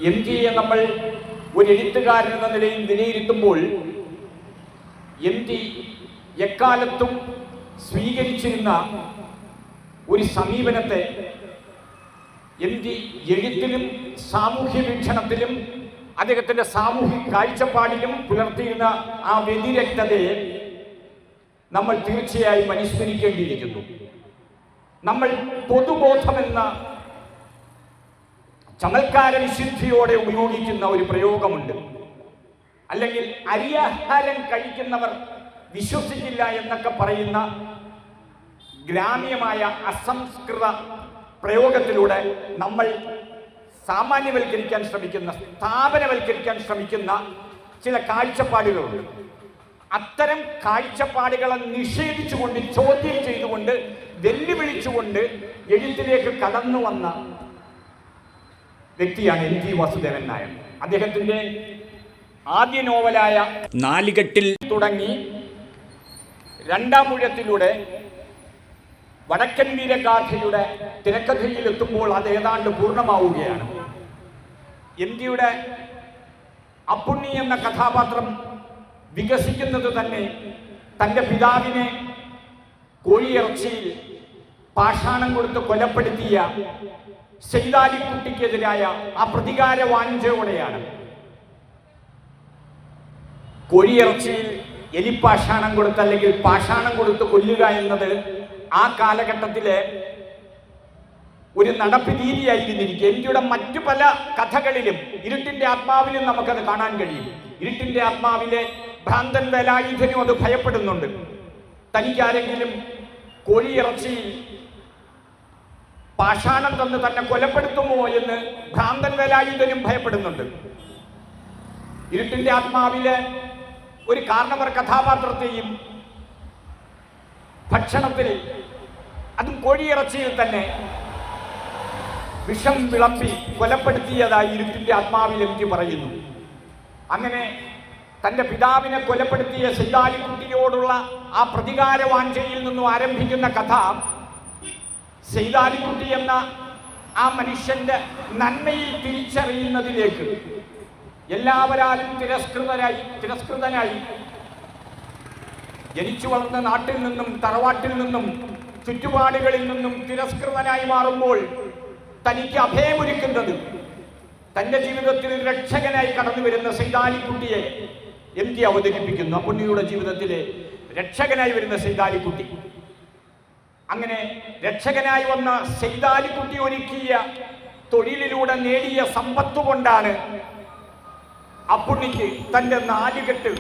M ജിയെ നമ്മൾ ഒരു എഴുത്തുകാരൻ എന്ന നിലയിൽ വിലയിരുത്തുമ്പോൾ എം ജി എക്കാലത്തും സ്വീകരിച്ചിരുന്ന ഒരു സമീപനത്തെ എം ജി എഴുത്തിലും സാമൂഹ്യ വീക്ഷണത്തിലും അദ്ദേഹത്തിൻ്റെ സാമൂഹിക കാഴ്ചപ്പാടിലും പുലർത്തിയിരുന്ന ആ വ്യതിരക്തതയെ നമ്മൾ തീർച്ചയായും അനുസ്മരിക്കേണ്ടിയിരിക്കുന്നു. നമ്മൾ പൊതുബോധമെന്ന ചമൽക്കാര വിശുദ്ധിയോടെ ഉപയോഗിക്കുന്ന ഒരു പ്രയോഗമുണ്ട്. അല്ലെങ്കിൽ അരിയാഹാരം കഴിക്കുന്നവർ വിശ്വസിക്കില്ല എന്നൊക്കെ പറയുന്ന ഗ്രാമ്യമായ അസംസ്കൃത പ്രയോഗത്തിലൂടെ നമ്മൾ സാമാന്യവൽക്കരിക്കാൻ ശ്രമിക്കുന്ന, സ്ഥാപനവൽക്കരിക്കാൻ ശ്രമിക്കുന്ന ചില കാഴ്ചപ്പാടുകളുണ്ട്. അത്തരം കാഴ്ചപ്പാടുകളെ നിഷേധിച്ചുകൊണ്ട്, ചോദ്യം ചെയ്തുകൊണ്ട്, വെല്ലുവിളിച്ചുകൊണ്ട് എഴുത്തിലേക്ക് കടന്നു വന്ന വ്യക്തിയാണ് എം ടി വാസുദേവൻ നായർ. അദ്ദേഹത്തിൻ്റെ ആദ്യ നോവലായ നാലുകെട്ടിൽ തുടങ്ങി രണ്ടാം ഊഴത്തിലൂടെ വടക്കൻ വീരഗാഥയുടെ തിരക്കഥയിലെത്തുമ്പോൾ അത് ഏതാണ്ട് പൂർണ്ണമാവുകയാണ്. എം ജിയുടെ അപ്പുണ്ണി എന്ന കഥാപാത്രം വികസിക്കുന്നത് തന്നെ തൻ്റെ പിതാവിനെ കോഴിയിറച്ചിയിൽ പാഷാണം കൊടുത്ത് കൊലപ്പെടുത്തിയ സെയ്താലിക്കുട്ടിക്കെതിരായ ആ പ്രതികാര വാഞ്ചയോടെയാണ്. കോഴിയിറച്ചിയിൽ എലിപ്പാഷാണം കൊടുത്ത് അല്ലെങ്കിൽ പാഷാണം കൊടുത്ത് കൊല്ലുക എന്നത് ആ കാലഘട്ടത്തിലെ ഒരു നടപ്പ് രീതിയായിരുന്നിരിക്കും. എം ജിയുടെ മറ്റു പല കഥകളിലും, ഇരുട്ടിന്റെ ആത്മാവിലും നമുക്കത് കാണാൻ കഴിയും. ഇരുട്ടിന്റെ ആത്മാവിലെ ഭ്രാന്തൻ വേലായുധനും അത് ഭയപ്പെടുന്നുണ്ട്. തനിക്കാരെങ്കിലും കോഴിയിറച്ചിയിൽ പാഷാണം തന്ന് തന്നെ കൊലപ്പെടുത്തുമോ എന്ന് ഭ്രാന്തൻ വേലായുധനും ഭയപ്പെടുന്നുണ്ട്. ഇരുട്ടിന്റെ ആത്മാവിലെ ഒരു കാരണവർ കഥാപാത്രത്തെയും ഭക്ഷണത്തിൽ, അതും കോഴിയിറച്ചിയിൽ തന്നെ വിഷം വിളമ്പി കൊലപ്പെടുത്തിയതായി ഇരുട്ടിന്റെ ആത്മാവിൽ എം ജി പറയുന്നു. അങ്ങനെ തൻ്റെ പിതാവിനെ കൊലപ്പെടുത്തിയ സെയ്താലിക്കുട്ടിയോടുള്ള ആ പ്രതികാര വാഞ്ചയിൽ നിന്നും ആരംഭിക്കുന്ന കഥ സെയ്താലിക്കുട്ടി എന്ന ആ മനുഷ്യന്റെ നന്മയിൽ തിരിച്ചറിയുന്നതിലേക്ക്, എല്ലാവരാലും തിരസ്കൃതനായി ജനിച്ചു വളർന്ന നാട്ടിൽ നിന്നും, തറവാട്ടിൽ നിന്നും, ചുറ്റുപാടുകളിൽ നിന്നും തിരസ്കൃതനായി മാറുമ്പോൾ തനിക്ക് അഭയമൊരുക്കുന്നത്, തൻ്റെ ജീവിതത്തിൽ രക്ഷകനായി കടന്നു വരുന്ന സെയ്താലിക്കുട്ടിയെ എം ജി അവതരിപ്പിക്കുന്നു. അപ്പുണ്ണിയുടെ ജീവിതത്തിലെ രക്ഷകനായി വരുന്ന സെയ്താലിക്കുട്ടി. അങ്ങനെ രക്ഷകനായി വന്ന സെയ്താലിക്കുട്ടി ഒരുക്കിയ തൊഴിലിലൂടെ നേടിയ സമ്പത്ത് കൊണ്ടാണ് അപ്പുണ്ണിക്ക് തൻ്റെ നാലുകെട്ട്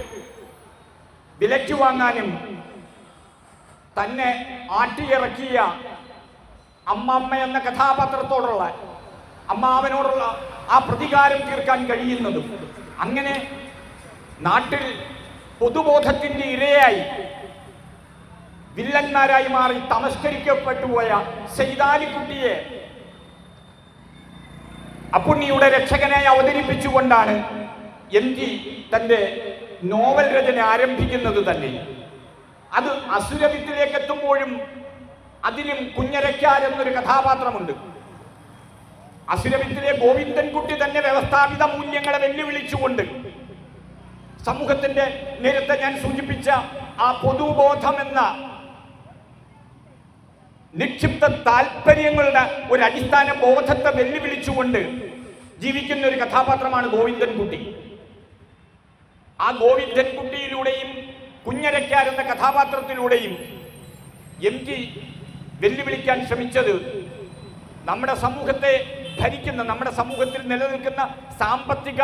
വിലയ്ക്ക് വാങ്ങാനും തന്നെ ആട്ടിയിറക്കിയ അമ്മമ്മ എന്ന കഥാപാത്രത്തോടുള്ള, അമ്മാവനോടുള്ള ആ പ്രതികാരം തീർക്കാൻ കഴിയുന്നതും. അങ്ങനെ നാട്ടിൽ പൊതുബോധത്തിൻ്റെ ഇരയായി വില്ലന്മാരായി മാറി തമസ്കരിക്കപ്പെട്ടുപോയ സെയ്താലിക്കുട്ടിയെ അപ്പുണ്ണിയുടെ രക്ഷകനായി അവതരിപ്പിച്ചുകൊണ്ടാണ് എം ജി തൻ്റെ നോവൽ രചന ആരംഭിക്കുന്നത് തന്നെ. അത് അസുരവിത്തിലേക്ക് എത്തുമ്പോഴും അതിലും കുഞ്ഞരയ്ക്കാർ എന്നൊരു കഥാപാത്രമുണ്ട്. അസുരവിത്തിലെ ഗോവിന്ദൻകുട്ടി തന്നെ വ്യവസ്ഥാപിത മൂല്യങ്ങളെ വെല്ലുവിളിച്ചുകൊണ്ട് സമൂഹത്തിന്റെ നേരത്തെ ഞാൻ സൂചിപ്പിച്ച ആ പൊതുബോധം എന്ന നിക്ഷിപ്ത താല്പര്യങ്ങളുടെ ഒരു അടിസ്ഥാന ബോധത്തെ വെല്ലുവിളിച്ചുകൊണ്ട് ജീവിക്കുന്ന ഒരു കഥാപാത്രമാണ് ഗോവിന്ദൻകുട്ടി. ആ ഗോവിന്ദൻകുട്ടിയിലൂടെയും കുഞ്ഞരയ്ക്കാർ എന്ന കഥാപാത്രത്തിലൂടെയും എം ജി വെല്ലുവിളിക്കാൻ ശ്രമിച്ചത് നമ്മുടെ സമൂഹത്തെ ഭരിക്കുന്ന, നമ്മുടെ സമൂഹത്തിൽ നിലനിൽക്കുന്ന സാമ്പത്തിക,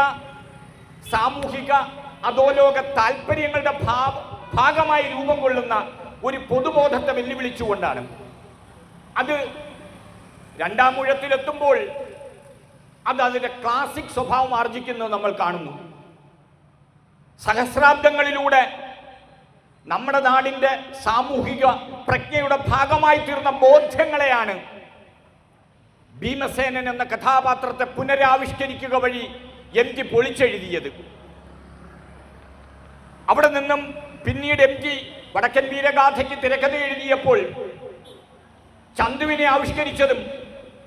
സാമൂഹിക, അധോലോക താല്പര്യങ്ങളുടെ ഭാഗമായി രൂപം കൊള്ളുന്ന ഒരു പൊതുബോധത്തെ വെല്ലുവിളിച്ചുകൊണ്ടാണ്. അത് രണ്ടാം ഊഴത്തിലെത്തുമ്പോൾ അത് അതിൻ്റെ ക്ലാസിക് സ്വഭാവം ആർജിക്കുന്നത് നമ്മൾ കാണുന്നു. സഹസ്രാബ്ദങ്ങളിലൂടെ നമ്മുടെ നാടിൻ്റെ സാമൂഹിക പ്രജ്ഞയുടെ ഭാഗമായി തീർന്ന ബോധ്യങ്ങളെയാണ് ഭീമസേനൻ എന്ന കഥാപാത്രത്തെ പുനരാവിഷ്കരിക്കുക വഴി എം ജി പൊളിച്ചെഴുതിയത്. അവിടെ നിന്നും പിന്നീട് എം ജി വടക്കൻ വീരഗാഥയ്ക്ക് തിരക്കഥ എഴുതിയപ്പോൾ ചന്തുവിനെ ആവിഷ്കരിച്ചതും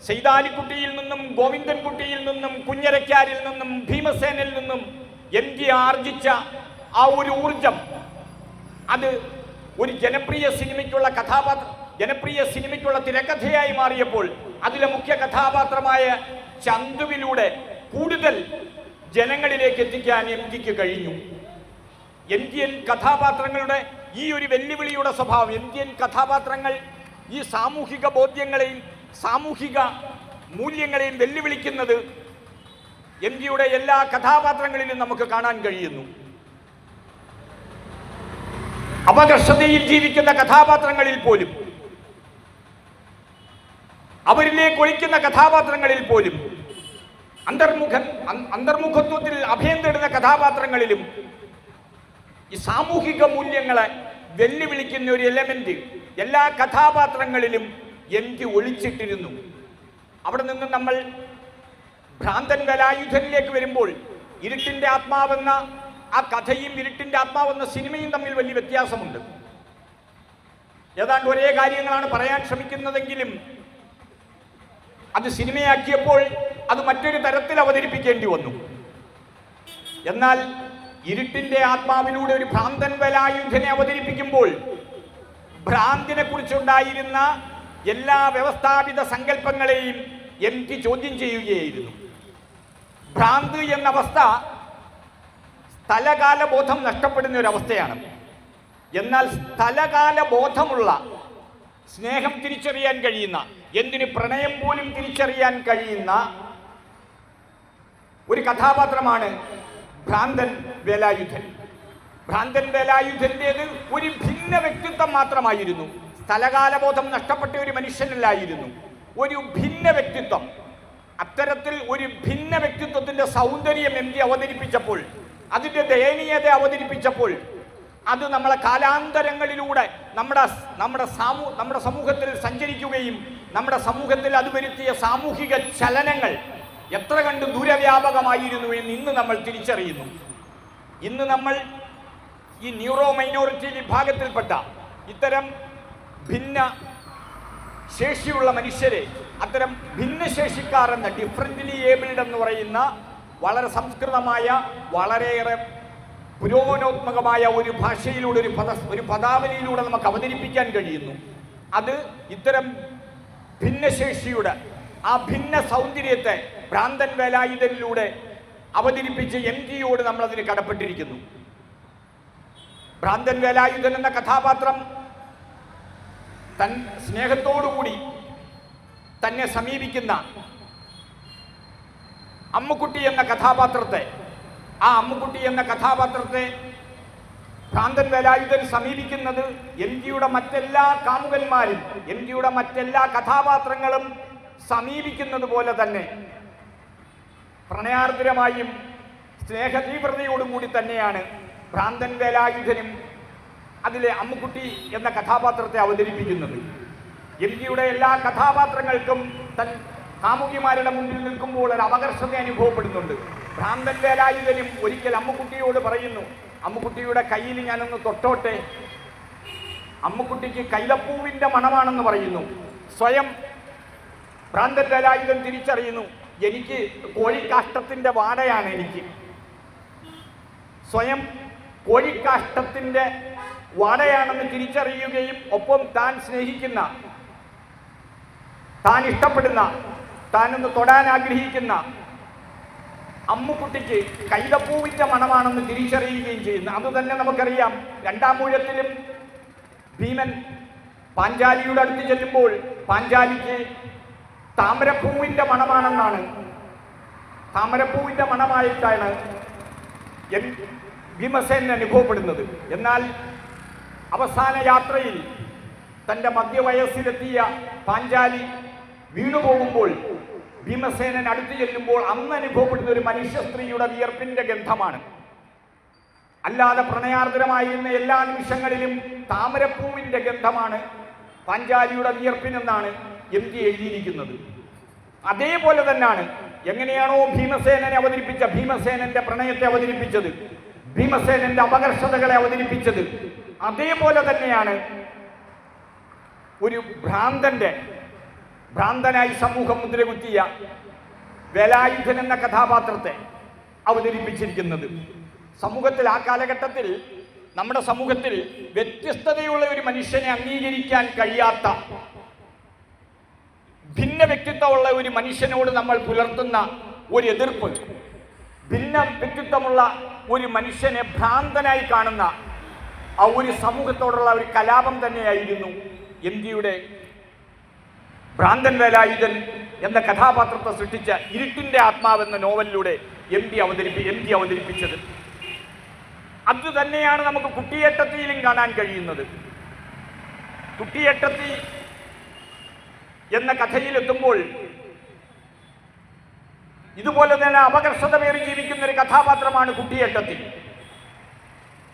സൈതാലിക്കുട്ടിയിൽ നിന്നും, ഗോവിന്ദൻകുട്ടിയിൽ നിന്നും, കുഞ്ഞരക്കാരിൽ നിന്നും, ഭീമസേനിൽ നിന്നും MG ആർജിച്ച ആ ഒരു ഊർജം, അത് ഒരു ജനപ്രിയ സിനിമയ്ക്കുള്ള തിരക്കഥയായി മാറിയപ്പോൾ അതിലെ മുഖ്യ കഥാപാത്രമായ ചന്തുവിലൂടെ കൂടുതൽ ജനങ്ങളിലേക്ക് എത്തിക്കാൻ MGക്ക് കഴിഞ്ഞു. ഇന്ത്യൻ കഥാപാത്രങ്ങളുടെ ഈ ഒരു വെല്ലുവിളിയുടെ സ്വഭാവം, ഇന്ത്യൻ കഥാപാത്രങ്ങൾ ഈ സാമൂഹിക ബോധ്യങ്ങളെയും സാമൂഹിക മൂല്യങ്ങളെയും വെല്ലുവിളിക്കുന്നത് MGയുടെ എല്ലാ കഥാപാത്രങ്ങളിലും നമുക്ക് കാണാൻ കഴിയുന്നു. അപകർഷതയിൽ ജീവിക്കുന്ന കഥാപാത്രങ്ങളിൽ പോലും, അവരിലേക്ക് ഒളിക്കുന്ന കഥാപാത്രങ്ങളിൽ പോലും, അന്തർമുഖത്വത്തിൽ അഭയം തേടുന്ന കഥാപാത്രങ്ങളിലും ഈ സാമൂഹിക മൂല്യങ്ങളെ വെല്ലുവിളിക്കുന്ന ഒരു എലമെന്റ് എല്ലാ കഥാപാത്രങ്ങളിലും MG ഒളിച്ചിട്ടിരുന്നു. അവിടെ നിന്ന് നമ്മൾ ഭ്രാന്തൻ വേലായുധനിലേക്ക് വരുമ്പോൾ ഇരുട്ടിന്റെ ആത്മാവെന്ന ആ കഥയും ഇരുട്ടിന്റെ ആത്മാവെന്ന സിനിമയും തമ്മിൽ വലിയ വ്യത്യാസമുണ്ട്. ഏതാണ്ട് ഒരേ കാര്യങ്ങളാണ് പറയാൻ ശ്രമിക്കുന്നതെങ്കിലും അത് സിനിമയാക്കിയപ്പോൾ അത് മറ്റൊരു തരത്തിൽ അവതരിപ്പിക്കേണ്ടി വന്നു. എന്നാൽ ഇരുട്ടിന്റെ ആത്മാവിലൂടെ ഒരു ഭ്രാന്തൻ വേലായുധനെ അവതരിപ്പിക്കുമ്പോൾ ഭ്രാന്തിനെ കുറിച്ചുണ്ടായിരുന്ന എല്ലാ വ്യവസ്ഥാപിത സങ്കല്പങ്ങളെയും MG ചോദ്യം ചെയ്യുകയായിരുന്നു. ഭ്രാന്ത് എന്ന അവസ്ഥ സ്ഥലകാല ബോധം നഷ്ടപ്പെടുന്ന ഒരവസ്ഥയാണ്. എന്നാൽ സ്ഥലകാല ബോധമുള്ള, സ്നേഹം തിരിച്ചറിയാൻ കഴിയുന്ന, എന്തിന് പ്രണയം പോലും തിരിച്ചറിയാൻ കഴിയുന്ന ഒരു കഥാപാത്രമാണ് ഭ്രാന്തൻ വേലായുധൻ. ഭ്രാന്തൻ വേലായുധന്റേത് ഒരു ഭിന്ന വ്യക്തിത്വം മാത്രമായിരുന്നു. സ്ഥലകാലബോധം നഷ്ടപ്പെട്ട ഒരു മനുഷ്യനല്ലായിരുന്നു, ഒരു ഭിന്ന വ്യക്തിത്വം. അത്തരത്തിൽ ഒരു ഭിന്ന വ്യക്തിത്വത്തിന്റെ സൗന്ദര്യം MG അവതരിപ്പിച്ചപ്പോൾ, അതിൻ്റെ ദയനീയത അവതരിപ്പിച്ചപ്പോൾ, അത് നമ്മളെ കാലാന്തരങ്ങളിലൂടെ നമ്മുടെ സമൂഹത്തിൽ സഞ്ചരിക്കുകയും നമ്മുടെ സമൂഹത്തിൽ അത് വരുത്തിയ സാമൂഹിക ചലനങ്ങൾ എത്ര കണ്ട് ദൂരവ്യാപകമായിരുന്നു എന്ന് ഇന്ന് നമ്മൾ തിരിച്ചറിയുന്നു. ഇന്ന് നമ്മൾ ഈ ന്യൂറോ മൈനോറിറ്റി വിഭാഗത്തിൽപ്പെട്ട ഇത്തരം ഭിന്ന ശേഷിയുള്ള മനുഷ്യരെ, അത്തരം ഭിന്നശേഷിക്കാർ എന്ന ഡിഫറൻ്റ്ലി ഏബിൾഡ് എന്ന് പറയുന്ന വളരെ സംസ്കൃതമായ, വളരെയേറെ പുരോഗമനോത്മകമായ ഒരു ഭാഷയിലൂടെ, ഒരു പദാവലിയിലൂടെ നമുക്ക് അവതരിപ്പിക്കാൻ കഴിയുന്നു. അത് ഇത്തരം ഭിന്നശേഷിയുടെ ആ ഭിന്ന സൗന്ദര്യത്തെ ഭ്രാന്തൻ വേലായുധനിലൂടെ അവതരിപ്പിച്ച് MGയോട് നമ്മൾ അതിന് കടപ്പെട്ടിരിക്കുന്നു. ഭ്രാന്തൻ വേലായുധൻ എന്ന കഥാപാത്രം സ്നേഹത്തോടുകൂടി തന്നെ സമീപിക്കുന്ന അമ്മുക്കുട്ടി എന്ന കഥാപാത്രത്തെ, ആ അമ്മുക്കുട്ടി എന്ന കഥാപാത്രത്തെ ഭ്രാന്തൻ വേലായുധൻ സമീപിക്കുന്നത് MGയുടെ മറ്റെല്ലാ കാമുകന്മാരും, MGയുടെ മറ്റെല്ലാ കഥാപാത്രങ്ങളും സമീപിക്കുന്നത് പോലെ തന്നെ പ്രണയാർദ്രമായും സ്നേഹതീവ്രതയോടും കൂടി തന്നെയാണ് ഭ്രാന്തൻ വേലായുധനും അതിലെ അമ്മുക്കുട്ടി എന്ന കഥാപാത്രത്തെ അവതരിപ്പിക്കുന്നത്. MGയുടെ എല്ലാ കഥാപാത്രങ്ങൾക്കും തൻ കാമുകിമാരുടെ മുന്നിൽ നിൽക്കുമ്പോൾ ഒരു അപകർഷത അനുഭവപ്പെടുന്നുണ്ട്. ഭ്രാന്തൻ വേലായുധനും ഒരിക്കൽ അമ്മുക്കുട്ടിയോട് പറയുന്നു, അമ്മുക്കുട്ടിയുടെ കയ്യിൽ ഞാനൊന്ന് തൊട്ടോട്ടെ. അമ്മുക്കുട്ടിക്ക് കൈലപ്പൂവിൻ്റെ മണമാണെന്ന് പറയുന്നു. സ്വയം ഭ്രാന്തൻ വേലായുധൻ തിരിച്ചറിയുന്നു, എനിക്ക് കോഴിക്കാഷ്ടത്തിൻ്റെ വാടയാണ് എനിക്ക്. സ്വയം കോഴിക്കാഷ്ടത്തിൻ്റെ വാടയാണെന്ന് തിരിച്ചറിയുകയും ഒപ്പം താൻ സ്നേഹിക്കുന്ന, താൻ ഇഷ്ടപ്പെടുന്ന, താനൊന്ന് തൊടാൻ ആഗ്രഹിക്കുന്ന അമ്മുക്കുട്ടിക്ക് കൈതപ്പൂവിൻ്റെ മണമാണെന്ന് തിരിച്ചറിയുകയും ചെയ്യുന്നു. അതുതന്നെ നമുക്കറിയാം. രണ്ടാം ഊഴത്തിലും ഭീമൻ പാഞ്ചാലിയുടെ അടുത്ത് ചെല്ലുമ്പോൾ പാഞ്ചാലിക്ക് താമരപ്പൂവിൻ്റെ മണമാണെന്നാണ്, താമരപ്പൂവിൻ്റെ മണമായിട്ടാണ് ഭീമസേനൻ അനുഭവപ്പെടുന്നത്. എന്നാൽ അവസാന യാത്രയിൽ തൻ്റെ മധ്യവയസ്സിലെത്തിയ പാഞ്ചാലി വീണുപോകുമ്പോൾ ഭീമസേനൻ അടുത്തു ചെല്ലുമ്പോൾ അന്ന് അനുഭവപ്പെടുന്ന ഒരു മനുഷ്യ സ്ത്രീയുടെ വിയർപ്പിൻ്റെ ഗന്ധമാണ്. അല്ലാതെ പ്രണയാർദ്രമായിരുന്ന എല്ലാ നിമിഷങ്ങളിലും താമരപ്പൂവിൻ്റെ ഗന്ധമാണ് പാഞ്ചാലിയുടെ വിയർപ്പിനെന്നാണ് MG എഴുതിയിരിക്കുന്നത്. അതേപോലെ തന്നെയാണ് എങ്ങനെയാണോ ഭീമസേനനെ അവതരിപ്പിച്ച, ഭീമസേനന്റെ പ്രണയത്തെ അവതരിപ്പിച്ചത്, ഭീമസേനന്റെ അപകർഷതകളെ അവതരിപ്പിച്ചത്, അതേപോലെ തന്നെയാണ് ഒരു ഭ്രാന്തന്റെ ഭ്രാന്തനായി സമൂഹം മുദ്രകുത്തിയ വേലായുധൻ എന്ന കഥാപാത്രത്തെ അവതരിപ്പിച്ചിരിക്കുന്നത്. സമൂഹത്തിൽ ആ കാലഘട്ടത്തിൽ നമ്മുടെ സമൂഹത്തിൽ വ്യത്യസ്തതയുള്ള ഒരു മനുഷ്യനെ അംഗീകരിക്കാൻ കഴിയാത്ത ഭിന്ന വ്യക്തിത്വമുള്ള ഒരു മനുഷ്യനോട് നമ്മൾ പുലർത്തുന്ന ഒരു എതിർപ്പ്, ഭിന്ന വ്യക്തിത്വമുള്ള ഒരു മനുഷ്യനെ ഭ്രാന്തനായി കാണുന്ന ആ ഒരു സമൂഹത്തോടുള്ള ഒരു കലാപം തന്നെയായിരുന്നു MGയുടെ ഭ്രാന്തൻ വേലായുധൻ എന്ന കഥാപാത്രത്തെ സൃഷ്ടിച്ച ഇരുട്ടിൻ്റെ ആത്മാവെന്ന നോവലിലൂടെ MG അവതരിപ്പിച്ചത്. അത് തന്നെയാണ് നമുക്ക് കുട്ടിയേട്ടത്തിയിലും കാണാൻ കഴിയുന്നത്. കുട്ടിയേട്ടത്തി എന്ന കഥയിലെത്തുമ്പോൾ ഇതുപോലെ തന്നെ അപകർഷത പേറി ജീവിക്കുന്ന ഒരു കഥാപാത്രമാണ് കുട്ടിയേട്ടത്തി.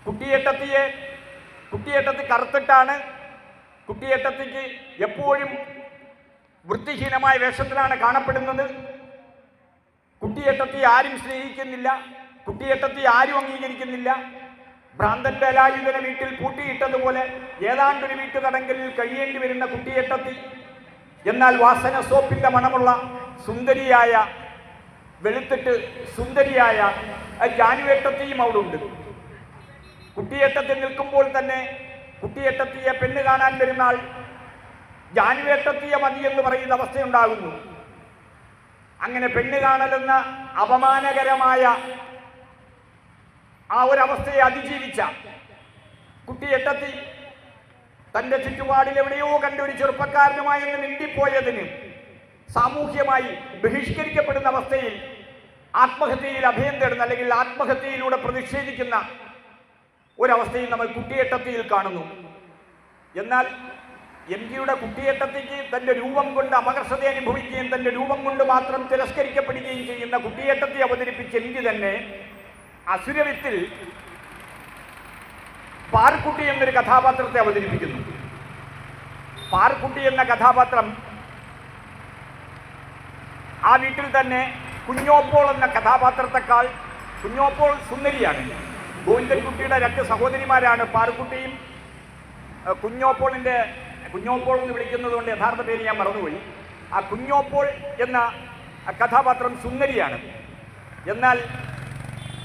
കുട്ടിയേട്ടത്തി കറുത്തിട്ടാണ്. കുട്ടിയേട്ടത്തിക്ക് എപ്പോഴും വൃത്തിഹീനമായ വേഷത്തിലാണ് കാണപ്പെടുന്നത്. കുട്ടിയേട്ടത്തി ആരും സ്നേഹിക്കുന്നില്ല, കുട്ടിയേട്ടത്തി ആരും അംഗീകരിക്കുന്നില്ല. ഭ്രാന്തൻ വേലായുധനെ വീട്ടിൽ പൂട്ടിയിട്ടതുപോലെ ഏതാണ്ടൊരു വീട്ടുതടങ്കലിൽ കഴിയേണ്ടി വരുന്ന കുട്ടിയേട്ടത്തി, എന്നാൽ വാസന സോപ്പിന്റെ മണമുള്ള സുന്ദരിയായ, വെളുത്തിട്ട് സുന്ദരിയായ ജാനുവേട്ടത്തിയും അവിടെ ഉണ്ട്. കുട്ടിയേട്ടത്തി നിൽക്കുമ്പോൾ തന്നെ കുട്ടിയേട്ടത്തിയെ പെണ്ണ് കാണാൻ വരുന്നാൾ ജാനുവേട്ടത്തിയെ മതി എന്ന് പറയുന്ന അവസ്ഥയുണ്ടാകുന്നു. അങ്ങനെ പെണ്ണ് കാണലെന്ന അപമാനകരമായ ആ ഒരവസ്ഥയെ അതിജീവിച്ച കുട്ടിയേട്ടത്തി തൻ്റെ ചുറ്റുപാടിൽ എവിടെയോ കണ്ട ഒരു ചെറുപ്പക്കാരനുമായി ഒന്ന് മിണ്ടിപ്പോയതിന് സാമൂഹ്യമായി ബഹിഷ്കരിക്കപ്പെടുന്ന അവസ്ഥയിൽ ആത്മഹത്യയിൽ അഭയം തേടുന്ന, അല്ലെങ്കിൽ ആത്മഹത്യയിലൂടെ പ്രതിഷേധിക്കുന്ന ഒരവസ്ഥയിൽ നമ്മൾ കുട്ടിയേട്ടത്തിയിൽ കാണുന്നു. എന്നാൽ MGയുടെ കുട്ടിയേട്ടത്തിക്ക് തൻ്റെ രൂപം കൊണ്ട് അപകർഷത അനുഭവിക്കുകയും തൻ്റെ രൂപം കൊണ്ട് മാത്രം തിരസ്കരിക്കപ്പെടുകയും ചെയ്യുന്ന കുട്ടിയേട്ടത്തി അവതരിപ്പിച്ച MG തന്നെ അസുരവിത്തിൽ പാർക്കുട്ടി എന്നൊരു കഥാപാത്രത്തെ അവതരിപ്പിക്കുന്നു. പാർക്കുട്ടി എന്ന കഥാപാത്രം ആ വീട്ടിൽ തന്നെ കുഞ്ഞോപ്പോൾ എന്ന കഥാപാത്രത്തെക്കാൾ, കുഞ്ഞോപ്പോൾ സുന്ദരിയാണ്. ഗോവിന്ദൻകുട്ടിയുടെ 2 സഹോദരിമാരാണ് പാർക്കുട്ടിയും കുഞ്ഞോപ്പോൾ എന്ന് വിളിക്കുന്നത് കൊണ്ട് യഥാർത്ഥ പേര് ഞാൻ മറന്നുപോയി. ആ കുഞ്ഞോപ്പോൾ എന്ന കഥാപാത്രം സുന്ദരിയാണ്. എന്നാൽ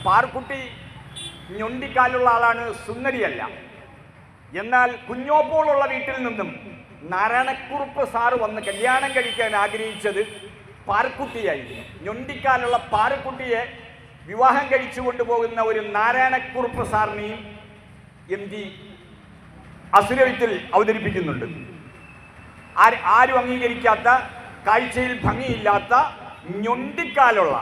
പാർക്കുട്ടി ഞൊണ്ടിക്കാലുള്ള ആളാണ്, സുന്ദരിയല്ല. എന്നാൽ കുഞ്ഞോപ്പോളുള്ള വീട്ടിൽ നിന്നും നാരായണക്കുറുപ്പ് സാറ് വന്ന് കല്യാണം കഴിക്കാൻ ആഗ്രഹിച്ചത് പാർക്കുട്ടിയായിരുന്നു. ഞൊണ്ടിക്കാലുള്ള പാർക്കുട്ടിയെ വിവാഹം കഴിച്ചു കൊണ്ടുപോകുന്ന ഒരു നാരായണക്കുറുപ്പ് സാറിനെയും MG അസുരവിത്തിൽ അവതരിപ്പിക്കുന്നുണ്ട്. ആരും അംഗീകരിക്കാത്ത, കാഴ്ചയിൽ ഭംഗിയില്ലാത്ത, ഞൊണ്ടിക്കാലുള്ള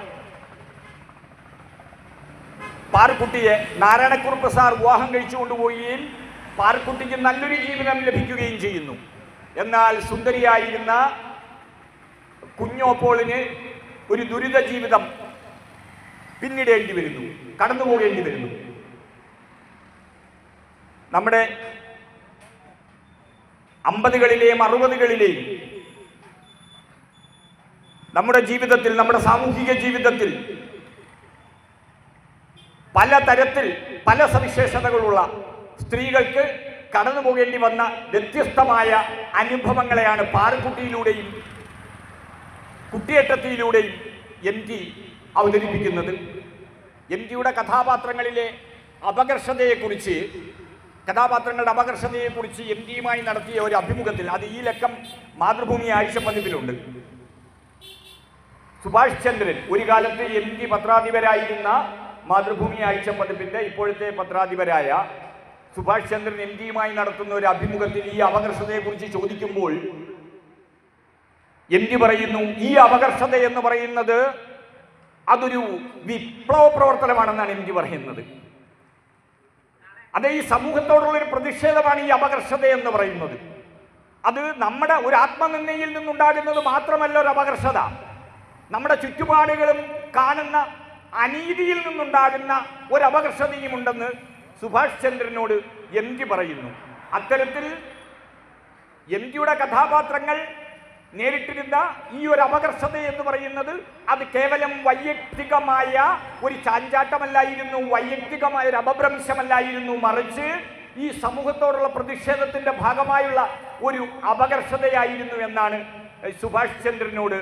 പാർക്കുട്ടിയെ നാരായണക്കുറുപ്പ് സാർ വിവാഹം കഴിച്ചു കൊണ്ടുപോവുകയും പാർക്കുട്ടിക്ക് നല്ലൊരു ജീവിതം ലഭിക്കുകയും ചെയ്യുന്നു. എന്നാൽ സുന്ദരിയായിരുന്ന കുഞ്ഞോപ്പോളിന് ഒരു ദുരിത ജീവിതം പിന്നിടേണ്ടി വരുന്നു, കടന്നു പോകേണ്ടി വരുന്നു. നമ്മുടെ 50കളിലെയും 60കളിലെയും നമ്മുടെ ജീവിതത്തിൽ, നമ്മുടെ സാമൂഹിക ജീവിതത്തിൽ പലതരത്തിൽ പല സവിശേഷതകളുള്ള സ്ത്രീകൾക്ക് കടന്നു പോകേണ്ടി വന്ന വ്യത്യസ്തമായ അനുഭവങ്ങളെയാണ് പാർക്കുട്ടിയിലൂടെയും കുട്ടിയേട്ടത്തിയിലൂടെയും MG അവതരിപ്പിക്കുന്നത്. MGയുടെ കഥാപാത്രങ്ങളുടെ അപകർഷതയെക്കുറിച്ച് MGയുമായി നടത്തിയ ഒരു അഭിമുഖത്തിൽ, അത് ഈ ലക്കം മാതൃഭൂമി ആഴ്ചപ്പതിപ്പിലുണ്ട്. സുഭാഷ് ചന്ദ്രൻ, ഒരു കാലത്ത് MG പത്രാധിപരായിരുന്ന മാതൃഭൂമി ആഴ്ചപ്പതിപ്പിന്റെ ഇപ്പോഴത്തെ പത്രാധിപരായ സുഭാഷ് ചന്ദ്രൻ MGയുമായി നടത്തുന്ന ഒരു അഭിമുഖത്തിൽ ഈ അപകർഷതയെക്കുറിച്ച് ചോദിക്കുമ്പോൾ MG പറയുന്നു, ഈ അപകർഷത എന്ന് പറയുന്നത് അതൊരു വിപ്ലവ പ്രവർത്തനമാണെന്നാണ് MG പറയുന്നത്. അത് ഈ സമൂഹത്തോടുള്ളൊരു പ്രതിഷേധമാണ് ഈ അപകർഷത എന്ന് പറയുന്നത്. അത് നമ്മുടെ ഒരു ആത്മനിന്ദയിൽ നിന്നുണ്ടാകുന്നത് മാത്രമല്ല ഒരു അപകർഷത, നമ്മുടെ ചുറ്റുപാടുകളും കാണുന്ന അനീതിയിൽ നിന്നുണ്ടാകുന്ന ഒരു അപകർഷതയുമുണ്ടെന്ന് സുഭാഷ് ചന്ദ്രനോട് MG പറയുന്നു. അത്തരത്തിൽ MGയുടെ കഥാപാത്രങ്ങൾ നേരിട്ടിരുന്ന ഈ ഒരു അപകർഷത എന്ന് പറയുന്നത് അത് കേവലം വൈയക്തികമായ ഒരു ചാഞ്ചാട്ടമല്ലായിരുന്നു, വൈയക്തികമായ ഒരു അപഭ്രംശമല്ലായിരുന്നു, മറിച്ച് ഈ സമൂഹത്തോടുള്ള പ്രതിഷേധത്തിന്റെ ഭാഗമായുള്ള ഒരു അപകർഷതയായിരുന്നു എന്നാണ് സുഭാഷ് ചന്ദ്രനോട്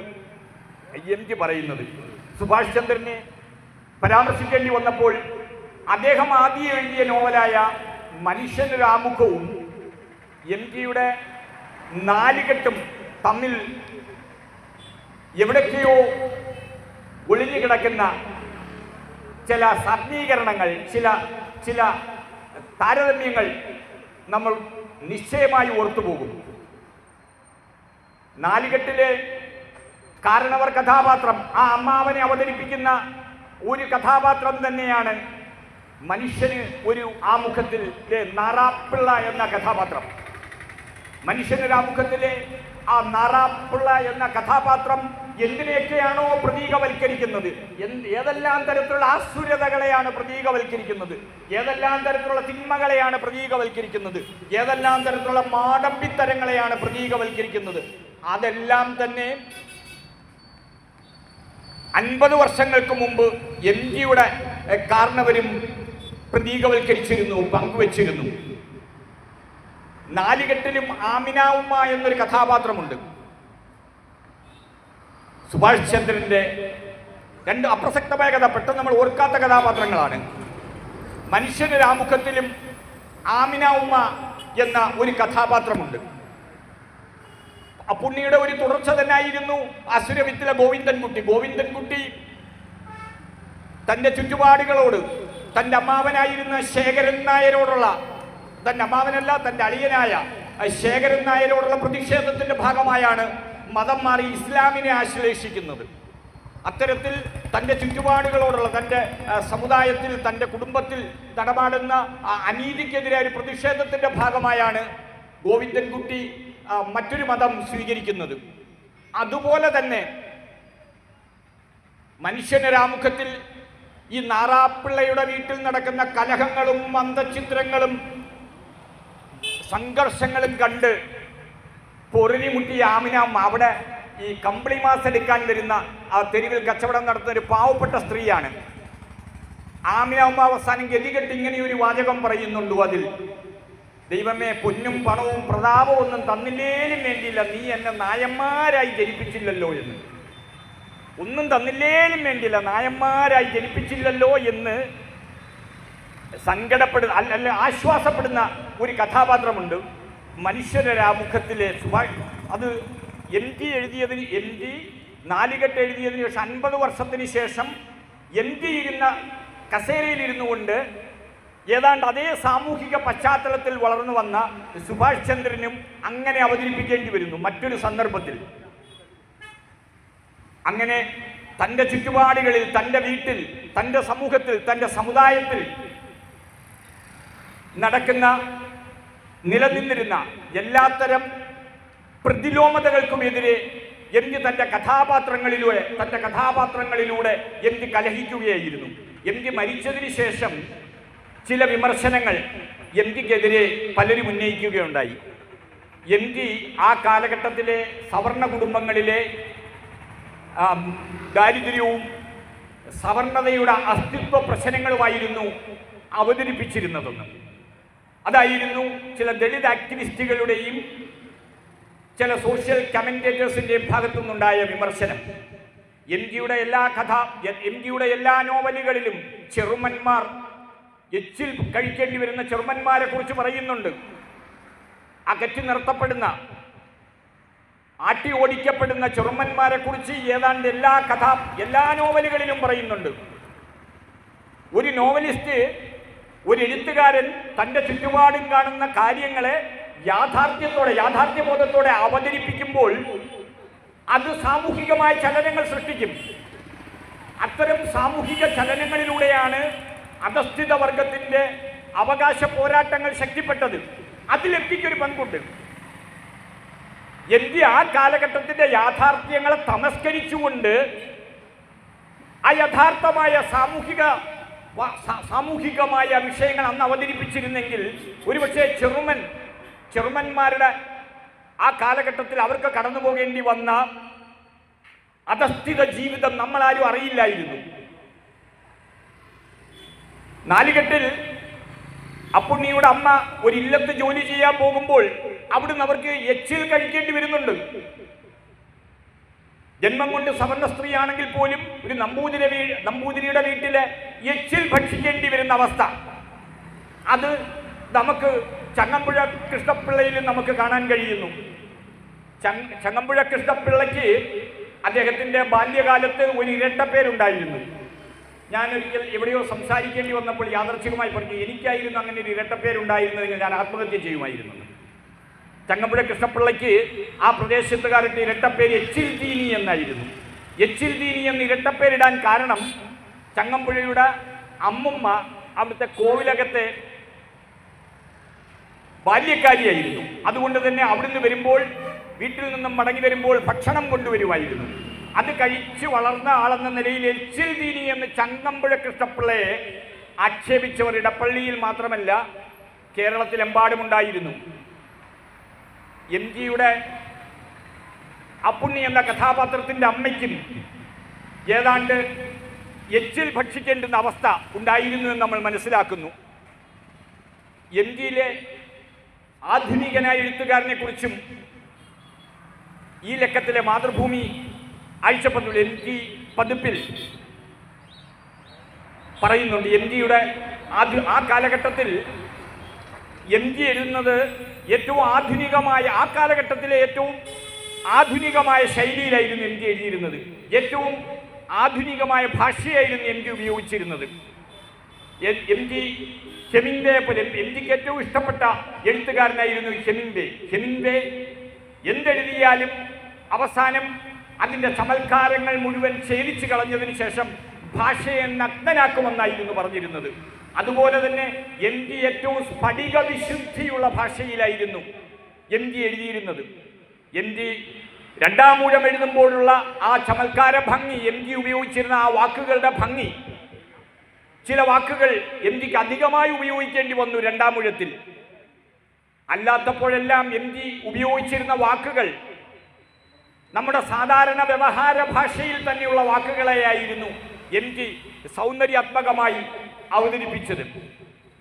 MG പറയുന്നത്. സുഭാഷ് ചന്ദ്രനെ പരാമർശിക്കേണ്ടി വന്നപ്പോൾ അദ്ദേഹം ആദ്യം എഴുതിയ നോവലായ മനുഷ്യനൊരാമുഖവും MGയുടെ നാലുകെട്ടും തമ്മിൽ എവിടേക്കോ ഒളിഞ്ഞു കിടക്കുന്ന ചില സാത്മീകരണങ്ങൾ, ചില താരതമ്യങ്ങൾ നമ്മൾ നിശ്ചയമായി ഓർത്തുപോകും. നാലുകെട്ടിലെ കാരണവർ കഥാപാത്രം, ആ അമ്മാവനെ അവതരിപ്പിക്കുന്ന ഒരു കഥാപാത്രം തന്നെയാണ് മനുഷ്യന് ഒരു ആമുഖത്തിലെ നാറാപ്പിള്ള എന്ന കഥാപാത്രം. മനുഷ്യനൊരാമുഖത്തിലെ ആ നാറാപ്പിള്ള എന്ന കഥാപാത്രം എന്തിനെയൊക്കെയാണോ പ്രതീകവൽക്കരിക്കുന്നത്, ഏതെല്ലാം തരത്തിലുള്ള ആസുരതകളെയാണ് പ്രതീകവൽക്കരിക്കുന്നത്, ഏതെല്ലാം തരത്തിലുള്ള തിന്മകളെയാണ് പ്രതീകവൽക്കരിക്കുന്നത്, ഏതെല്ലാം തരത്തിലുള്ള മാടമ്പിത്തരങ്ങളെയാണ് പ്രതീകവൽക്കരിക്കുന്നത്, അതെല്ലാം തന്നെ 50 വർഷങ്ങൾക്ക് മുമ്പ് MGയുടെ കാരണവരും പ്രതീകവൽക്കരിച്ചിരുന്നു, പങ്കുവച്ചിരുന്നു. നാലുകെട്ടിലും ആമിന ഉമ്മ എന്നൊരു കഥാപാത്രമുണ്ട്. സുഭാഷ് ചന്ദ്രന്റെ 2 അപ്രസക്തമായ കഥ, പെട്ടെന്ന് നമ്മൾ ഓർക്കാത്ത കഥാപാത്രങ്ങളാണ്. മനുഷ്യനൊരാമുഖത്തിലും ആമിന ഉമ്മ എന്ന ഒരു കഥാപാത്രമുണ്ട്. അപ്പുണ്ണിയുടെ ഒരു തുടർച്ച തന്നെയായിരുന്നു അസുരവിത്തിലെ ഗോവിന്ദൻകുട്ടി. ഗോവിന്ദൻകുട്ടി തൻ്റെ ചുറ്റുപാടുകളോട്, തൻ്റെ അമ്മാവനായിരുന്ന ശേഖരൻ നായരോടുള്ള, തൻ്റെ അമ്മാവനല്ല തൻ്റെ അളിയനായ ശേഖരൻ നായരോടുള്ള പ്രതിഷേധത്തിൻ്റെ ഭാഗമായാണ് മതം മാറി ഇസ്ലാമിനെ ആശ്ലേഷിക്കുന്നത്. അത്തരത്തിൽ തൻ്റെ ചുറ്റുപാടുകളോടുള്ള, തൻ്റെ സമുദായത്തിൽ, തൻ്റെ കുടുംബത്തിൽ നടപാടുന്ന അനീതിക്കെതിരായ ഒരു പ്രതിഷേധത്തിൻ്റെ ഭാഗമായാണ് ഗോവിന്ദൻകുട്ടി മറ്റൊരു മതം സ്വീകരിക്കുന്നത്. അതുപോലെ തന്നെ മനുഷ്യനൊരാമുഖത്തിൽ ഈ നാറാപ്പിള്ളയുടെ വീട്ടിൽ നടക്കുന്ന കലഹങ്ങളും മന്ദചിത്രങ്ങളും സംഘർഷങ്ങളും കണ്ട് പൊറിഞ്ഞുമുട്ടിയ ആമിന അവിടെ ഈ കമ്പിളി മാസ് എടുക്കാൻ വരുന്ന ആ തെരുവിൽ കച്ചവടം നടത്തുന്ന ഒരു പാവപ്പെട്ട സ്ത്രീയാണ്. ആമിന ഉമ്മ അവസാനം ഗതികെട്ട് ഇങ്ങനെ ഒരു വാചകം പറയുന്നുണ്ട് അതിൽ: ദൈവമേ, പൊന്നും പണവും പ്രതാപവും ഒന്നും തന്നില്ലേലും വേണ്ടിയില്ല, നീ എന്നെ നായന്മാരായി ജനിപ്പിച്ചില്ലല്ലോ എന്ന്. ഒന്നും തന്നില്ലേലും വേണ്ടിയില്ല, നായന്മാരായി ജനിപ്പിച്ചില്ലല്ലോ എന്ന് സങ്കടപ്പെടുന്ന അല്ല ആശ്വാസപ്പെടുന്ന ഒരു കഥാപാത്രമുണ്ട് മനുഷ്യനൊരാമുഖത്തിലെ സുഭാഷ്. അത് MG എഴുതിയതിന്, MG നാലുകെട്ട് എഴുതിയതിന് ശേഷം 50 വർഷത്തിന് ശേഷം MG ഇരുന്ന കസേരയിലിരുന്നു കൊണ്ട് ഏതാണ്ട് അതേ സാമൂഹിക പശ്ചാത്തലത്തിൽ വളർന്നു വന്ന സുഭാഷ് ചന്ദ്രനും അങ്ങനെ അവതരിപ്പിക്കേണ്ടി വരുന്നു മറ്റൊരു സന്ദർഭത്തിൽ. അങ്ങനെ തൻ്റെ ചുറ്റുപാടുകളിൽ, തൻ്റെ വീട്ടിൽ, തൻ്റെ സമൂഹത്തിൽ, തൻ്റെ സമുദായത്തിൽ നടക്കുന്ന, നിലനിന്നിരുന്ന എല്ലാത്തരം പ്രതിലോമതകൾക്കുമെതിരെ MG തൻ്റെ കഥാപാത്രങ്ങളിലൂടെ MG കലഹിക്കുകയായിരുന്നു. MG മരിച്ചതിന് ശേഷം ചില വിമർശനങ്ങൾ MGക്കെതിരെ പലരും ഉന്നയിക്കുകയുണ്ടായി. MG ആ കാലഘട്ടത്തിലെ സവർണ കുടുംബങ്ങളിലെ ദാരിദ്ര്യവും സവർണതയുടെ അസ്തിത്വ പ്രശ്നങ്ങളുമായിരുന്നു അവതരിപ്പിച്ചിരുന്നതെന്ന്. അതായിരുന്നു ചില ദളിത് ആക്ടിവിസ്റ്റുകളുടെയും ചില സോഷ്യൽ കമന്റേറ്റേഴ്സിൻ്റെയും ഭാഗത്തുനിന്നുണ്ടായ വിമർശനം. MGയുടെ എല്ലാ നോവലുകളിലും ചെറുമന്മാർ, എച്ചിൽ കഴിക്കേണ്ടി വരുന്ന ചെറുമന്മാരെ കുറിച്ച് പറയുന്നുണ്ട്. അകറ്റി നിർത്തപ്പെടുന്ന, ആട്ടി ഓടിക്കപ്പെടുന്ന ചെറുമന്മാരെ കുറിച്ച് ഏതാണ്ട് എല്ലാ നോവലുകളിലും പറയുന്നുണ്ട്. ഒരു നോവലിസ്റ്റ്, ഒരു എഴുത്തുകാരൻ തൻ്റെ ചുറ്റുപാടും കാണുന്ന കാര്യങ്ങളെ യാഥാർത്ഥ്യബോധത്തോടെ അവതരിപ്പിക്കുമ്പോൾ അത് സാമൂഹികമായ ചലനങ്ങൾ സൃഷ്ടിക്കും. അത്തരം സാമൂഹിക ചലനങ്ങളിലൂടെയാണ് അധസ്ഥിത വർഗത്തിൻ്റെ അവകാശ പോരാട്ടങ്ങൾ ശക്തിപ്പെട്ടത്. അതിൽ MGക്കൊരു പങ്കുണ്ട്. MG ആ കാലഘട്ടത്തിൻ്റെ യാഥാർത്ഥ്യങ്ങളെ തമസ്കരിച്ചുകൊണ്ട് അയഥാർത്ഥമായ സാമൂഹികമായ വിഷയങ്ങൾ അന്ന് അവതരിപ്പിച്ചിരുന്നെങ്കിൽ ഒരുപക്ഷെ ചെറുമന്മാരുടെ ആ കാലഘട്ടത്തിൽ അവർക്ക് കടന്നു പോകേണ്ടി വന്ന അധസ്ഥിത ജീവിതം നമ്മളാരും അറിയില്ലായിരുന്നു. നാലുകെട്ടിൽ അപ്പുണ്ണിയുടെ അമ്മ ഒരു ഇല്ലത്ത് ജോലി ചെയ്യാൻ പോകുമ്പോൾ അവിടുന്ന് അവർക്ക് എച്ചിൽ കഴിക്കേണ്ടി വരുന്നുണ്ട്. ജന്മം കൊണ്ട് സവർണ്ണ സ്ത്രീയാണെങ്കിൽ പോലും ഒരു നമ്പൂതിരിയുടെ വീട്ടിലെ എച്ചിൽ ഭക്ഷിക്കേണ്ടി വരുന്ന അവസ്ഥ, അത് നമുക്ക് ചങ്ങമ്പുഴ കൃഷ്ണപിള്ളയിൽ നമുക്ക് കാണാൻ കഴിയുന്നു. ചങ്ങമ്പുഴ കൃഷ്ണപിള്ളയ്ക്ക് അദ്ദേഹത്തിൻ്റെ ബാല്യകാലത്ത് ഒരു ഇരട്ടപ്പേരുണ്ടായിരുന്നു. ഞാനൊരിക്കൽ എവിടെയോ സംസാരിക്കേണ്ടി വന്നപ്പോൾ യാദർച്ഛികമായി പറഞ്ഞു, എനിക്കായിരുന്നു അങ്ങനെ ഒരു ഇരട്ടപ്പേരുണ്ടായിരുന്നതെങ്കിൽ ഞാൻ ആത്മഹത്യ ചെയ്യുമായിരുന്നു. ചങ്ങമ്പുഴ കൃഷ്ണപിള്ളയ്ക്ക് ആ പ്രദേശത്തുകാരുടെ ഇരട്ടപ്പേര് എച്ചിൽ ദീനി എന്നായിരുന്നു. എച്ചിൽ ദീനി എന്ന് ഇരട്ടപ്പേരിടാൻ കാരണം ചങ്ങമ്പുഴയുടെ അമ്മുമ്മ അവിടുത്തെ കോവിലകത്തെ ബാല്യക്കാരിയായിരുന്നു. അതുകൊണ്ട് തന്നെ അവിടുന്ന് വരുമ്പോൾ, വീട്ടിൽ നിന്നും മടങ്ങി വരുമ്പോൾ ഭക്ഷണം കൊണ്ടുവരുമായിരുന്നു. അത് കഴിച്ച് വളർന്ന ആളെന്ന നിലയിൽ എച്ചിൽ ദീനി എന്ന് ചങ്ങമ്പുഴ കൃഷ്ണപിള്ളയെ ആക്ഷേപിച്ചവർ ഇടപ്പള്ളിയിൽ മാത്രമല്ല കേരളത്തിലെമ്പാടുമുണ്ടായിരുന്നു. എം ജിയുടെ അപ്പുണ്ണി എന്ന കഥാപാത്രത്തിൻ്റെ അമ്മയ്ക്കും ഏതാണ്ട് എച്ചിൽ ഭക്ഷിക്കേണ്ടുന്ന അവസ്ഥ ഉണ്ടായിരുന്നു എന്ന് നമ്മൾ മനസ്സിലാക്കുന്നു. എം ജിയിലെ ആധുനികനായ എഴുത്തുകാരനെ കുറിച്ചും ഈ ലക്കത്തിലെ മാതൃഭൂമി ആഴ്ചപ്പതിപ്പിൽ എം ജി പതിപ്പിൽ പറയുന്നുണ്ട്. എം ജിയുടെ ആ കാലഘട്ടത്തിൽ എം ജി എഴുതുന്നത് ഏറ്റവും ആധുനികമായ, ആ കാലഘട്ടത്തിലെ ഏറ്റവും ആധുനികമായ ശൈലിയിലായിരുന്നു എം ജി എഴുതിയിരുന്നത്. ഏറ്റവും ആധുനികമായ ഭാഷയായിരുന്നു എം ജി ഉപയോഗിച്ചിരുന്നത്. എം ജി ഹെമിംഗ്വേയെ പോലെ, എം ജിക്ക് ഏറ്റവും ഇഷ്ടപ്പെട്ട എഴുത്തുകാരനായിരുന്നു ഹെമിംഗ്വേ. ഹെമിംഗ്വേ എന്തെഴുതിയാലും അവസാനം അതിൻ്റെ ചമൽക്കാരങ്ങൾ മുഴുവൻ ഛേദിച്ചു കളഞ്ഞതിന് ശേഷം ഭാഷയെ നഗ്നനാക്കുമെന്നായിരുന്നു പറഞ്ഞിരുന്നത്. അതുപോലെ തന്നെ എം ജി ഏറ്റവും സ്ഫടിക വിശുദ്ധിയുള്ള ഭാഷയിലായിരുന്നു എം ജി എഴുതിയിരുന്നത്. എം ജി രണ്ടാമൂഴം എഴുതുമ്പോഴുള്ള ആ ചമൽക്കാര ഭംഗി, എം ജി ഉപയോഗിച്ചിരുന്ന ആ വാക്കുകളുടെ ഭംഗി, ചില വാക്കുകൾ എം ജിക്ക് അധികമായി ഉപയോഗിക്കേണ്ടി വന്നു രണ്ടാമൂഴത്തിൽ. അല്ലാത്തപ്പോഴെല്ലാം എം ജി ഉപയോഗിച്ചിരുന്ന വാക്കുകൾ നമ്മുടെ സാധാരണ വ്യവഹാര ഭാഷയിൽ തന്നെയുള്ള വാക്കുകളെയായിരുന്നു എം ജി സൗന്ദര്യാത്മകമായി അവതരിപ്പിച്ചത്.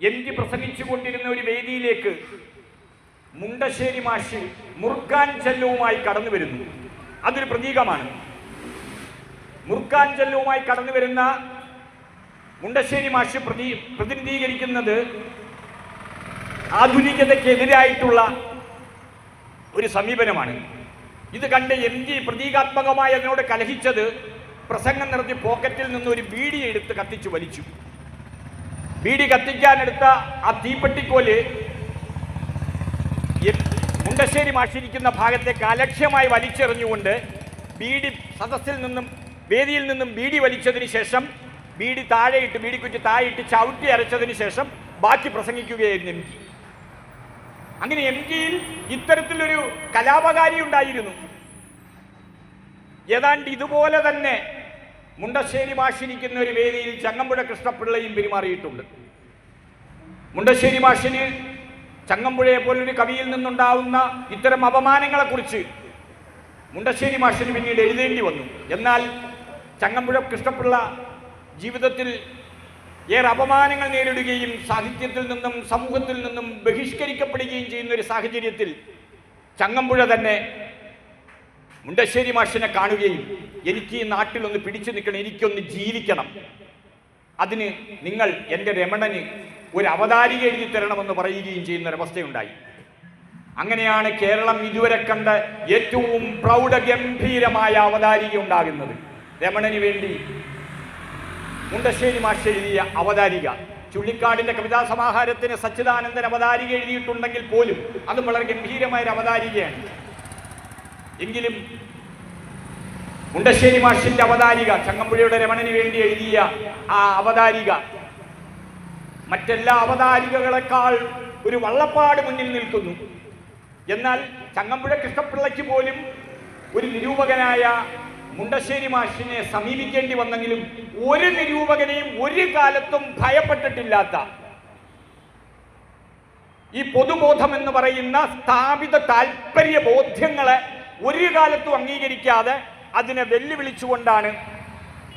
എം ജി പ്രസംഗിച്ചു കൊണ്ടിരുന്ന ഒരു വേദിയിലേക്ക് മുണ്ടശ്ശേരി മാഷ് മുറുക്കാൻ ചെല്ലവുമായി കടന്നു വരുന്നു. അതൊരു പ്രതീകമാണ്. മുറുക്കാൻ ചെല്ലവുമായി കടന്നു വരുന്ന മുണ്ടശ്ശേരി മാഷ് പ്രതിനിധീകരിക്കുന്നത് ആധുനികതയ്ക്കെതിരായിട്ടുള്ള ഒരു സമീപനമാണ്. ഇത് കണ്ട് എം ജി പ്രതീകാത്മകമായി അതിനോട് കലഹിച്ചത് പ്രസംഗം നടത്തി പോക്കറ്റിൽ നിന്ന് ഒരു ബീഡി എടുത്ത് കത്തിച്ചു വലിച്ചു. ബീഡി കത്തിക്കാനെടുത്ത ആ തീപ്പെട്ടിക്കോല് മുണ്ടശ്ശേരി മാഷിരിക്കുന്ന ഭാഗത്തേക്ക് അലക്ഷ്യമായി വലിച്ചെറിഞ്ഞുകൊണ്ട് ബീഡി സദസ്സിൽ നിന്നും, വേദിയിൽ നിന്നും ബീഡി വലിച്ചതിന് ശേഷം ബീഡി താഴെയിട്ട്, ബീഡിക്കുറ്റി താഴെയിട്ട് ചവിട്ടി അരച്ചതിന് ശേഷം ബാക്കി പ്രസംഗിക്കുകയായിരുന്നു എം ജി. അങ്ങനെ എം ജിയിൽ ഇത്തരത്തിലൊരു കലാപകാരി ഉണ്ടായിരുന്നു. ഏതാണ്ട് ഇതുപോലെ തന്നെ മുണ്ടശ്ശേരി മാഷിരിക്കുന്ന ഒരു വേദിയിൽ ചങ്ങമ്പുഴ കൃഷ്ണപിള്ളയും പെരുമാറിയിട്ടുണ്ട്. മുണ്ടശ്ശേരി മാഷിന് ചങ്ങമ്പുഴയെ പോലൊരു കവിയിൽ നിന്നുണ്ടാവുന്ന ഇത്തരം അപമാനങ്ങളെക്കുറിച്ച് മുണ്ടശ്ശേരി മാഷിന് പിന്നീട് എഴുതേണ്ടി വന്നു. എന്നാൽ ചങ്ങമ്പുഴ കൃഷ്ണപിള്ള ജീവിതത്തിൽ ഏറെ അപമാനങ്ങൾ നേരിടുകയും സാഹിത്യത്തിൽ നിന്നും സമൂഹത്തിൽ നിന്നും ബഹിഷ്കരിക്കപ്പെടുകയും ചെയ്യുന്ന ഒരു സാഹചര്യത്തിൽ ചങ്ങമ്പുഴ തന്നെ മുണ്ടശ്ശേരി മാഷിനെ കാണുകയും, എനിക്ക് ഈ നാട്ടിലൊന്ന് പിടിച്ചു നിൽക്കണം, എനിക്കൊന്ന് ജീവിക്കണം, അതിന് നിങ്ങൾ എൻ്റെ രമണന് ഒരു അവതാരിക എഴുതി തരണമെന്ന് പറയുകയും ചെയ്യുന്ന ഒരവസ്ഥയുണ്ടായി. അങ്ങനെയാണ് കേരളം ഇതുവരെ കണ്ട ഏറ്റവും പ്രൗഢഗംഭീരമായ അവതാരിക ഉണ്ടാകുന്നത്. രമണന് വേണ്ടി മുണ്ടശ്ശേരി മാഷ് എഴുതിയ അവതാരിക. ചുള്ളിക്കാടിൻ്റെ കവിതാ സമാഹാരത്തിന് സച്ചിദാനന്ദൻ അവതാരിക എഴുതിയിട്ടുണ്ടെങ്കിൽ പോലും അതും വളരെ ഗംഭീരമായൊരു അവതാരികയാണ്. എങ്കിലും മുണ്ടശ്ശേരി മാഷിന്റെ അവതാരിക, ചങ്ങമ്പുഴയുടെ രമണന് വേണ്ടി എഴുതിയ ആ അവതാരിക മറ്റെല്ലാ അവതാരികകളെക്കാൾ ഒരു വള്ളപ്പാട് മുന്നിൽ നിൽക്കുന്നു. എന്നാൽ ചങ്ങമ്പുഴ കൃഷ്ണപിള്ളയ്ക്ക് പോലും ഒരു നിരൂപകനായ മുണ്ടശ്ശേരി മാഷിനെ സമീപിക്കേണ്ടി വന്നെങ്കിലും ഒരു നിരൂപകനെയും ഒരു കാലത്തും ഭയപ്പെട്ടിട്ടില്ലാത്ത ഈ പൊതുബോധം എന്ന് പറയുന്ന സ്ഥാപിത താല്പര്യ ബോധ്യങ്ങളെ ഒരു കാലത്തും അംഗീകരിക്കാതെ അതിനെ വെല്ലുവിളിച്ചുകൊണ്ടാണ്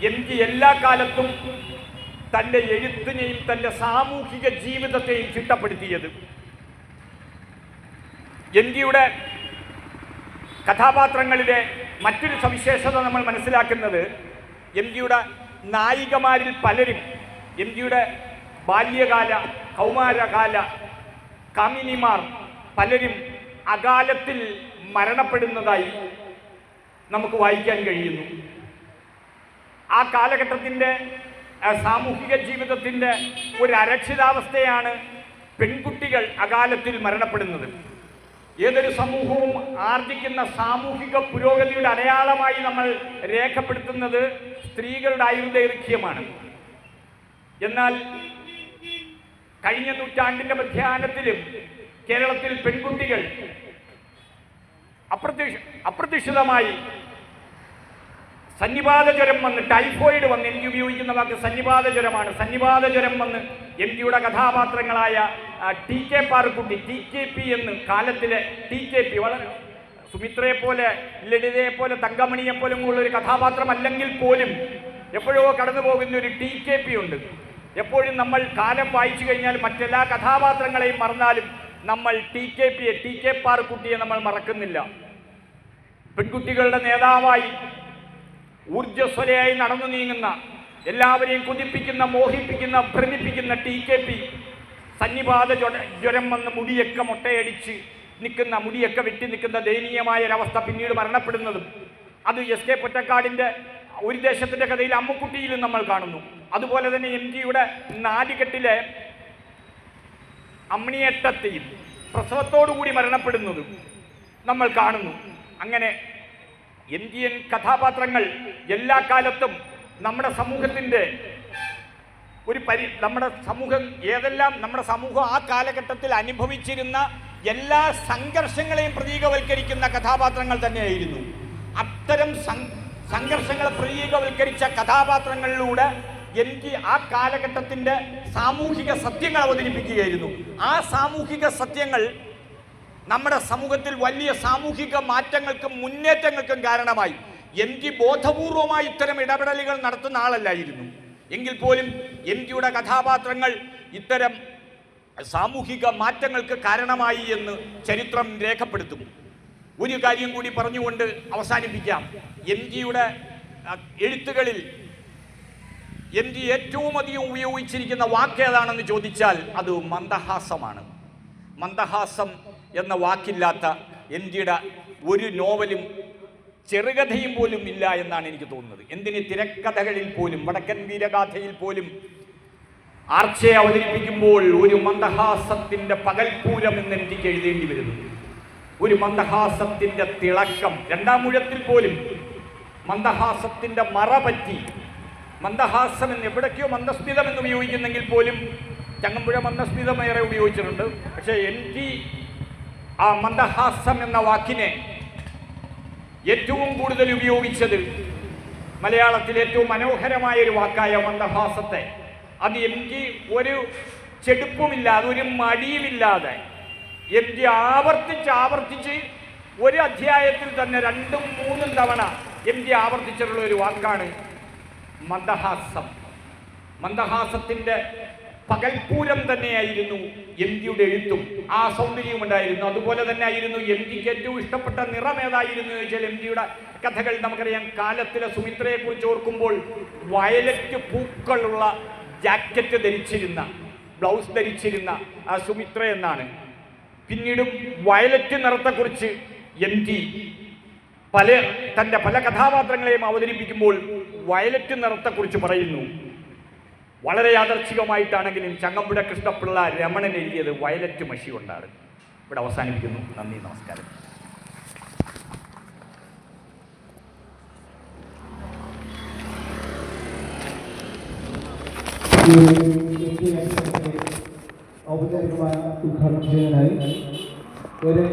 എം ജി എല്ലാ കാലത്തും തൻ്റെ എഴുത്തിനെയും തൻ്റെ സാമൂഹിക ജീവിതത്തെയും ചിട്ടപ്പെടുത്തിയത്. എം ജിയുടെ കഥാപാത്രങ്ങളിലെ മറ്റൊരു സവിശേഷത നമ്മൾ മനസ്സിലാക്കുന്നത്, എം ജിയുടെ നായികമാരിൽ പലരും എം ജിയുടെ ബാല്യകാല കൗമാരകാല കാമിനിമാർ പലരും അകാലത്തിൽ മരണപ്പെടുന്നതായി നമുക്ക് വായിക്കാൻ കഴിയുന്നു. ആ കാലഘട്ടത്തിൻ്റെ സാമൂഹിക ജീവിതത്തിൻ്റെ ഒരു അരക്ഷിതാവസ്ഥയാണ് പെൺകുട്ടികൾ അകാലത്തിൽ മരണപ്പെടുന്നത്. ഏതൊരു സമൂഹവും ആർജിക്കുന്ന സാമൂഹിക പുരോഗതിയുടെ അടയാളമായി നമ്മൾ രേഖപ്പെടുത്തുന്നത് സ്ത്രീകളുടെ ആയുർദൈർഘ്യമാണ്. എന്നാൽ കഴിഞ്ഞ നൂറ്റാണ്ടിൻ്റെ മധ്യാഹ്നത്തിലും കേരളത്തിൽ പെൺകുട്ടികൾ അപ്രതീക്ഷിതമായി സന്നിപാത ജ്വരം വന്ന്, ടൈഫോയിഡ് വന്ന്, എം ജി ഉപയോഗിക്കുന്ന വാക്ക് സന്നിപാത ജ്വരമാണ്, സന്നിപാത ജ്വരം വന്ന് എം ജിയുടെ കഥാപാത്രങ്ങളായ T K Parukutty, T K P എന്ന് കാലത്തിലെ ടി കെ പി, വളരെ സുമിത്രയെ പോലെ ലളിതയെ പോലെ തങ്കമണിയെ പോലും ഉള്ളൊരു കഥാപാത്രമല്ലെങ്കിൽ പോലും എപ്പോഴോ കടന്നു പോകുന്ന ഒരു ടി കെ പി ഉണ്ട്. എപ്പോഴും നമ്മൾ കാലം വായിച്ചു കഴിഞ്ഞാൽ മറ്റെല്ലാ കഥാപാത്രങ്ങളെയും മറന്നാലും നമ്മൾ ടി കെ പിയെ, ടി കെ പാറുക്കുട്ടിയെ നമ്മൾ മറക്കുന്നില്ല. പെൺകുട്ടികളുടെ നേതാവായി ഊർജ്ജസ്വലയായി നടന്നു നീങ്ങുന്ന, എല്ലാവരെയും കൊതിപ്പിക്കുന്ന, മോഹിപ്പിക്കുന്ന, ഭ്രമിപ്പിക്കുന്ന ടി കെ പി സന്നിപാത ജ്വരം വന്ന് മുടിയൊക്കെ മുട്ടയടിച്ച് നിൽക്കുന്ന, മുടിയൊക്കെ വെട്ടി നിൽക്കുന്ന ദയനീയമായ ഒരവസ്ഥ, പിന്നീട് മരണപ്പെടുന്നതും അത് എസ് കെ പൊറ്റക്കാടിൻ്റെ ഒരു ദേശത്തിൻ്റെ കഥയിൽ അമ്മുക്കുട്ടിയിലും നമ്മൾ കാണുന്നു. അതുപോലെ തന്നെ എം ജിയുടെ നാലുകെട്ടിലെ അമ്മിണിയേട്ടത്തെയും പ്രസവത്തോടുകൂടി മരണപ്പെടുന്നതും നമ്മൾ കാണുന്നു. അങ്ങനെ ഇന്ത്യൻ കഥാപാത്രങ്ങൾ എല്ലാ കാലത്തും നമ്മുടെ സമൂഹത്തിൻ്റെ നമ്മുടെ സമൂഹം ആ കാലഘട്ടത്തിൽ അനുഭവിച്ചിരുന്ന എല്ലാ സംഘർഷങ്ങളെയും പ്രതീകവൽക്കരിക്കുന്ന കഥാപാത്രങ്ങൾ തന്നെയായിരുന്നു. അത്തരം സംഘർഷങ്ങളെ പ്രതീകവൽക്കരിച്ച കഥാപാത്രങ്ങളിലൂടെ എനിക്ക് ആ കാലഘട്ടത്തിൻ്റെ സാമൂഹിക സത്യങ്ങൾ അവതരിപ്പിക്കുകയായിരുന്നു. ആ സാമൂഹിക സത്യങ്ങൾ നമ്മുടെ സമൂഹത്തിൽ വലിയ സാമൂഹിക മാറ്റങ്ങൾക്കും മുന്നേറ്റങ്ങൾക്കും കാരണമായി. എം ജി ബോധപൂർവമായി ഇത്തരം ഇടപെടലുകൾ നടത്തുന്ന ആളല്ലായിരുന്നു. എങ്കിൽ പോലും എം ജിയുടെ കഥാപാത്രങ്ങൾ ഇത്തരം സാമൂഹിക മാറ്റങ്ങൾക്ക് കാരണമായി എന്ന് ചരിത്രം രേഖപ്പെടുത്തും. ഒരു കാര്യം കൂടി പറഞ്ഞുകൊണ്ട് അവസാനിപ്പിക്കാം. എം ജിയുടെ എഴുത്തുകളിൽ എം ജി ഏറ്റവും അധികം ഉപയോഗിച്ചിരിക്കുന്ന വാക്ക് ഏതാണെന്ന് ചോദിച്ചാൽ അത് മന്ദഹാസമാണ്. മന്ദഹാസം എന്ന വാക്കില്ലാത്ത എം ജിയുടെ ഒരു നോവലും ചെറുകഥയും പോലും ഇല്ല എന്നാണ് എനിക്ക് തോന്നുന്നത്. എന്തിന് തിരക്കഥകളിൽ പോലും, വടക്കൻ വീരഗാഥയിൽ പോലും ആർച്ചയെ അവതരിപ്പിക്കുമ്പോൾ ഒരു മന്ദഹാസത്തിൻ്റെ പകൽപൂരം എന്ന് എനിക്ക് എഴുതേണ്ടി വരുന്നു. ഒരു മന്ദഹാസത്തിൻ്റെ തിളക്കം, രണ്ടാം മുഴത്തിൽ പോലും മന്ദഹാസത്തിൻ്റെ മറ പറ്റി. മന്ദഹാസം എന്ന് എവിടേക്കോ മന്ദസ്മിതം എന്ന് ഉപയോഗിക്കുന്നെങ്കിൽ പോലും ചങ്ങമ്പുഴ മന്ദസ്മിതം ഏറെ ഉപയോഗിച്ചിട്ടുണ്ട്. പക്ഷേ എനിക്ക് ആ മന്ദഹാസം എന്ന വാക്കിനെ ഏറ്റവും കൂടുതൽ ഉപയോഗിച്ചത് മലയാളത്തിലെ ഏറ്റവും മനോഹരമായ ഒരു വാക്കായ മന്ദഹാസത്തെ, അത് എം ജി ഒരു ചെടുപ്പുമില്ലാതെ, ഒരു മടിയുമില്ലാതെ എം ജി ആവർത്തിച്ച് ഒരു അധ്യായത്തിൽ തന്നെ 2-3 തവണ എം ജി ആവർത്തിച്ചിട്ടുള്ള ഒരു വാക്കാണ് മന്ദഹാസം. മന്ദഹാസത്തിൻ്റെ പകൽപൂരം തന്നെയായിരുന്നു എം ജിയുടെ എഴുത്തും. ആ സൗന്ദര്യവും ഉണ്ടായിരുന്നു. അതുപോലെ തന്നെ ആയിരുന്നു എം ജിക്ക് ഏറ്റവും ഇഷ്ടപ്പെട്ട നിറം ഏതായിരുന്നു ചോദിച്ചാൽ, എം ജിയുടെ കഥകൾ നമുക്കറിയാം. കാലത്തിലെ സുമിത്രയെക്കുറിച്ച് ഓർക്കുമ്പോൾ വയലറ്റ് പൂക്കളുള്ള ജാക്കറ്റ് ധരിച്ചിരുന്ന, ബ്ലൗസ് ധരിച്ചിരുന്ന ആ സുമിത്ര എന്നാണ്. പിന്നീടും വയലറ്റ് നിറത്തെക്കുറിച്ച് എം ജി തൻ്റെ പല കഥാപാത്രങ്ങളെയും അവതരിപ്പിക്കുമ്പോൾ വയലറ്റ് നിറത്തെക്കുറിച്ച് പറയുന്നു. വളരെ യാദർച്ഛികമായിട്ടാണെങ്കിലും ചങ്ങമ്പുഴ കൃഷ്ണപിള്ള രമണൻ എഴുതിയത് വയലറ്റ് മഷി കൊണ്ടാണ്. ഇവിടെ അവസാനിപ്പിക്കുന്നു. നന്ദി, നമസ്കാരം. ഔപചാരികമായ ഉദ്ഘാടനം ചെയ്യാനായി ഒരു